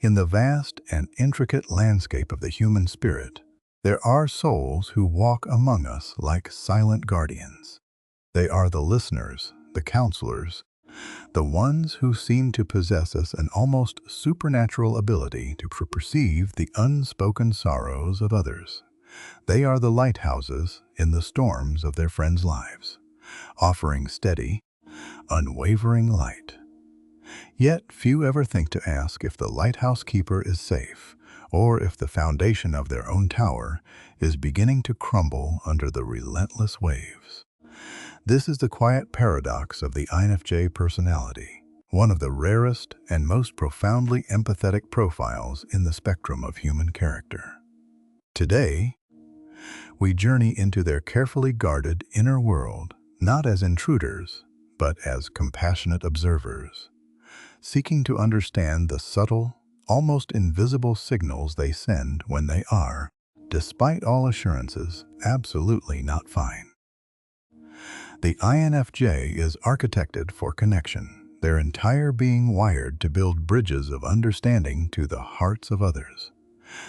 In the vast and intricate landscape of the human spirit, there are souls who walk among us like silent guardians. They are the listeners, the counselors, the ones who seem to possess an almost supernatural ability to perceive the unspoken sorrows of others. They are the lighthouses in the storms of their friends' lives, offering steady, unwavering light. Yet few ever think to ask if the lighthouse keeper is safe, or if the foundation of their own tower is beginning to crumble under the relentless waves. This is the quiet paradox of the INFJ personality, one of the rarest and most profoundly empathetic profiles in the spectrum of human character. Today, we journey into their carefully guarded inner world, not as intruders, but as compassionate observers, seeking to understand the subtle, almost invisible signals they send when they are, despite all assurances, absolutely not fine. The INFJ is architected for connection, their entire being wired to build bridges of understanding to the hearts of others.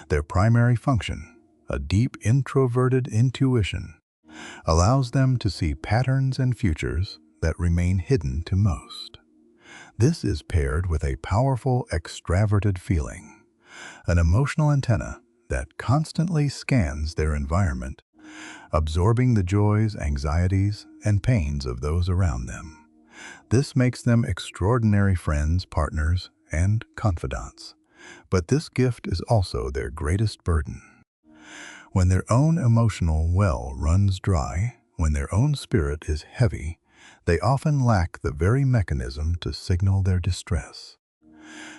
Their primary function, a deep introverted intuition, allows them to see patterns and futures that remain hidden to most. This is paired with a powerful extraverted feeling, an emotional antenna that constantly scans their environment, absorbing the joys, anxieties, and pains of those around them. This makes them extraordinary friends, partners, and confidants. But this gift is also their greatest burden. When their own emotional well runs dry, when their own spirit is heavy, they often lack the very mechanism to signal their distress.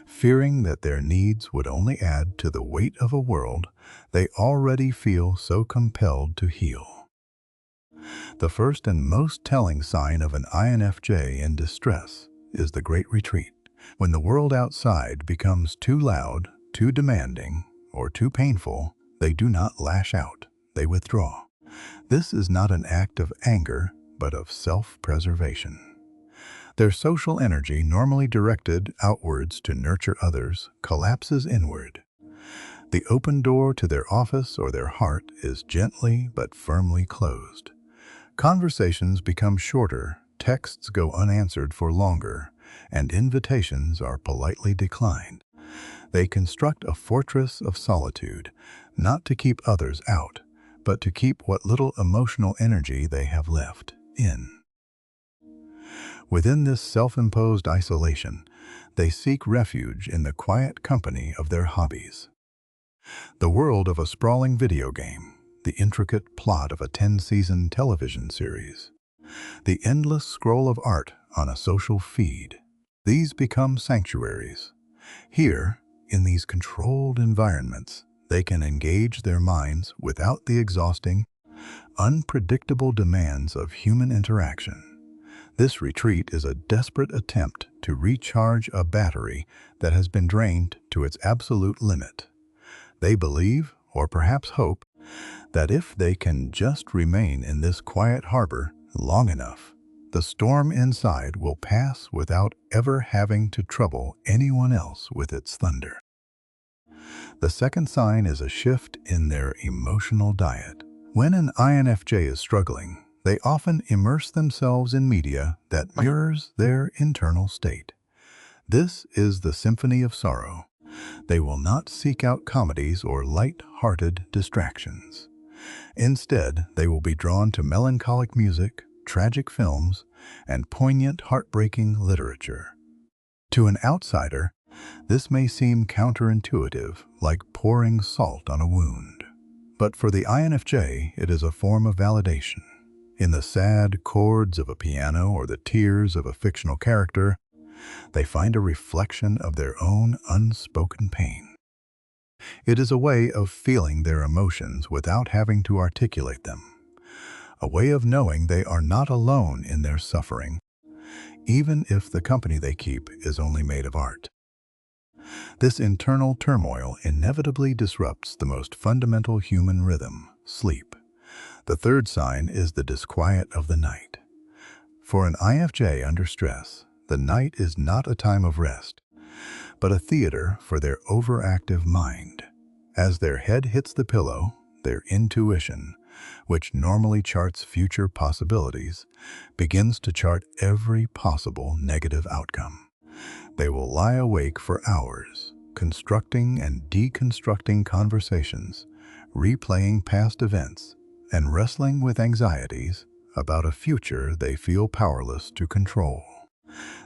Fearing that their needs would only add to the weight of a world they already feel so compelled to heal. The first and most telling sign of an INFJ in distress is the Great Retreat. When the world outside becomes too loud, too demanding, or too painful, they do not lash out, they withdraw. This is not an act of anger, but of self-preservation. Their social energy, normally directed outwards to nurture others, collapses inward. The open door to their office or their heart is gently but firmly closed. Conversations become shorter, texts go unanswered for longer, and invitations are politely declined. They construct a fortress of solitude, not to keep others out, but to keep what little emotional energy they have left in. Within this self-imposed isolation, they seek refuge in the quiet company of their hobbies. The world of a sprawling video game, the intricate plot of a 10-season television series, the endless scroll of art on a social feed, these become sanctuaries. Here, in these controlled environments, they can engage their minds without the exhausting, unpredictable demands of human interaction. This retreat is a desperate attempt to recharge a battery that has been drained to its absolute limit. They believe, or perhaps hope, that if they can just remain in this quiet harbor long enough, the storm inside will pass without ever having to trouble anyone else with its thunder. The second sign is a shift in their emotional diet. When an INFJ is struggling, they often immerse themselves in media that mirrors their internal state. This is the symphony of sorrow. They will not seek out comedies or light-hearted distractions. Instead, they will be drawn to melancholic music, tragic films, and poignant, heartbreaking literature. To an outsider, this may seem counterintuitive, like pouring salt on a wound. But for the INFJ, it is a form of validation. In the sad chords of a piano or the tears of a fictional character, they find a reflection of their own unspoken pain. It is a way of feeling their emotions without having to articulate them, a way of knowing they are not alone in their suffering, even if the company they keep is only made of art. This internal turmoil inevitably disrupts the most fundamental human rhythm, sleep. The third sign is the disquiet of the night. For an INFJ under stress, the night is not a time of rest, but a theater for their overactive mind. As their head hits the pillow, their intuition, which normally charts future possibilities, begins to chart every possible negative outcome. They will lie awake for hours, constructing and deconstructing conversations, replaying past events, and wrestling with anxieties about a future they feel powerless to control.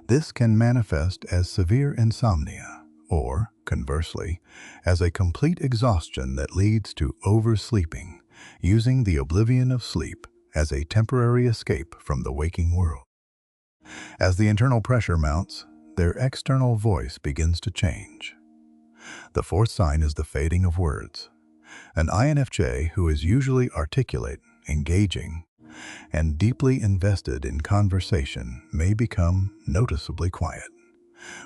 This can manifest as severe insomnia, or, conversely, as a complete exhaustion that leads to oversleeping, using the oblivion of sleep as a temporary escape from the waking world. As the internal pressure mounts, their external voice begins to change. The fourth sign is the fading of words. An INFJ who is usually articulate, engaging, and deeply invested in conversation may become noticeably quiet.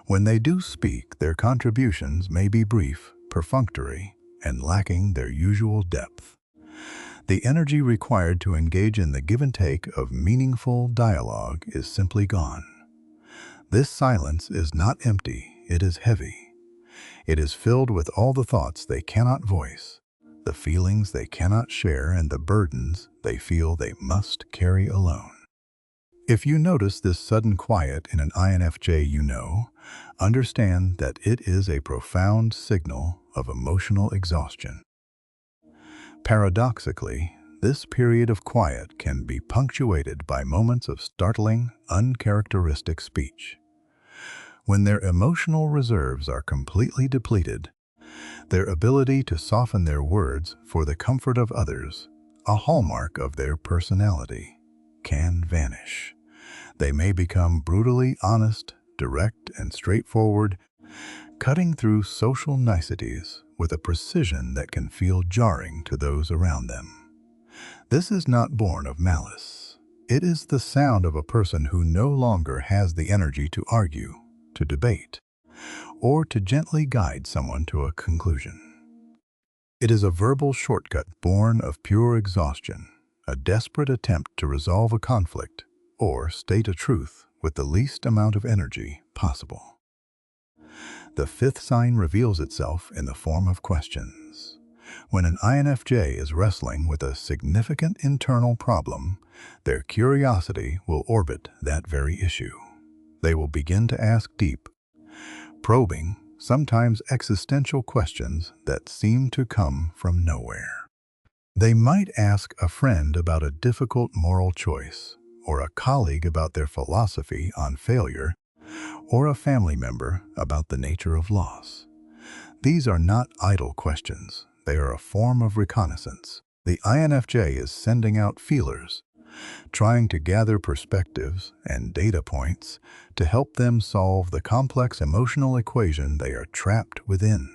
When they do speak, their contributions may be brief, perfunctory, and lacking their usual depth. The energy required to engage in the give and take of meaningful dialogue is simply gone. This silence is not empty, it is heavy. It is filled with all the thoughts they cannot voice, the feelings they cannot share, and the burdens they feel they must carry alone. If you notice this sudden quiet in an INFJ, understand that it is a profound signal of emotional exhaustion. Paradoxically, this period of quiet can be punctuated by moments of startling, uncharacteristic speech. When their emotional reserves are completely depleted, their ability to soften their words for the comfort of others, a hallmark of their personality, can vanish. They may become brutally honest, direct, and straightforward, cutting through social niceties with a precision that can feel jarring to those around them. This is not born of malice. It is the sound of a person who no longer has the energy to argue, to debate, or to gently guide someone to a conclusion. It is a verbal shortcut born of pure exhaustion, a desperate attempt to resolve a conflict or state a truth with the least amount of energy possible. The fifth sign reveals itself in the form of questions. When an INFJ is wrestling with a significant internal problem, their curiosity will orbit that very issue. They will begin to ask deep, probing, sometimes existential questions that seem to come from nowhere. They might ask a friend about a difficult moral choice, or a colleague about their philosophy on failure, or a family member about the nature of loss. These are not idle questions. They are a form of reconnaissance. The INFJ is sending out feelers, trying to gather perspectives and data points to help them solve the complex emotional equation they are trapped within,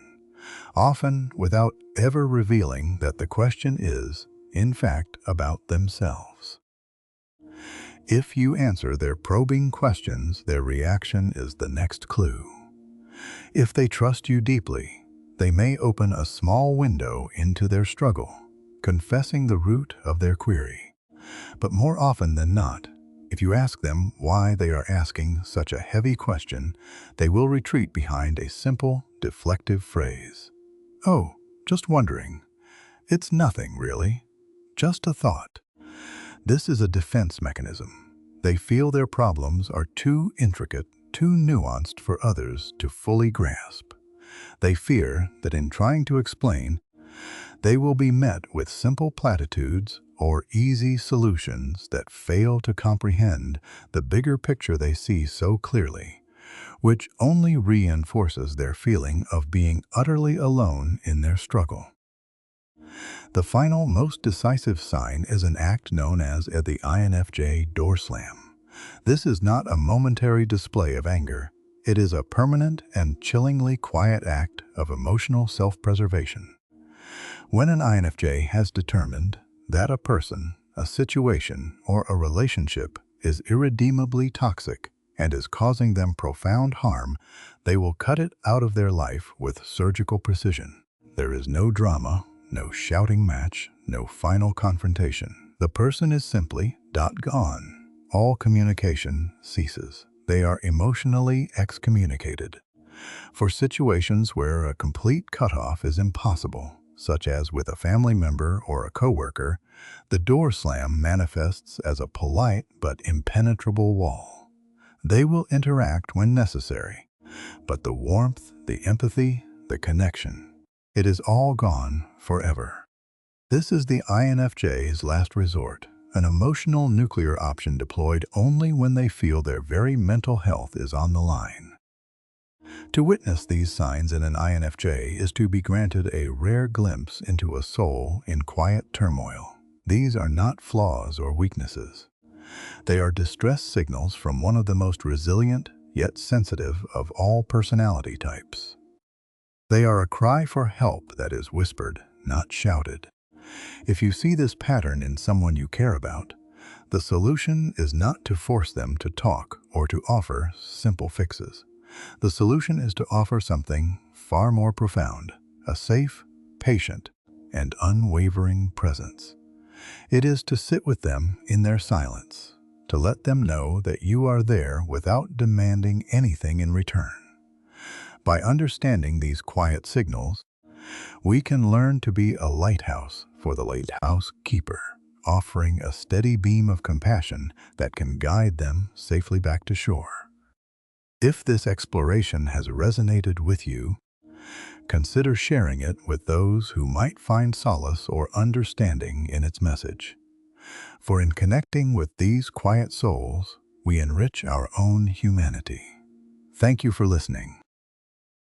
often without ever revealing that the question is, in fact, about themselves. If you answer their probing questions, their reaction is the next clue. If they trust you deeply, they may open a small window into their struggle, confessing the root of their query. But more often than not, if you ask them why they are asking such a heavy question, they will retreat behind a simple, deflective phrase. "Oh, just wondering. It's nothing, really. Just a thought." This is a defense mechanism. They feel their problems are too intricate, too nuanced for others to fully grasp. They fear that in trying to explain, they will be met with simple platitudes or easy solutions that fail to comprehend the bigger picture they see so clearly, which only reinforces their feeling of being utterly alone in their struggle. The final, most decisive sign is an act known as the INFJ door slam. This is not a momentary display of anger. It is a permanent and chillingly quiet act of emotional self-preservation. When an INFJ has determined that a person, a situation, or a relationship is irredeemably toxic and is causing them profound harm, they will cut it out of their life with surgical precision. There is no drama, no shouting match, no final confrontation. The person is simply gone. All communication ceases. They are emotionally excommunicated. For situations where a complete cutoff is impossible, such as with a family member or a coworker, the door slam manifests as a polite but impenetrable wall. They will interact when necessary, but the warmth, the empathy, the connection, it is all gone forever. This is the INFJ's last resort, an emotional nuclear option deployed only when they feel their very mental health is on the line. To witness these signs in an INFJ is to be granted a rare glimpse into a soul in quiet turmoil. These are not flaws or weaknesses. They are distress signals from one of the most resilient yet sensitive of all personality types. They are a cry for help that is whispered, not shouted. If you see this pattern in someone you care about, the solution is not to force them to talk or to offer simple fixes. The solution is to offer something far more profound, a safe, patient, and unwavering presence. It is to sit with them in their silence, to let them know that you are there without demanding anything in return. By understanding these quiet signals, we can learn to be a lighthouse for the lighthouse keeper, offering a steady beam of compassion that can guide them safely back to shore. If this exploration has resonated with you, consider sharing it with those who might find solace or understanding in its message. For in connecting with these quiet souls, we enrich our own humanity. Thank you for listening.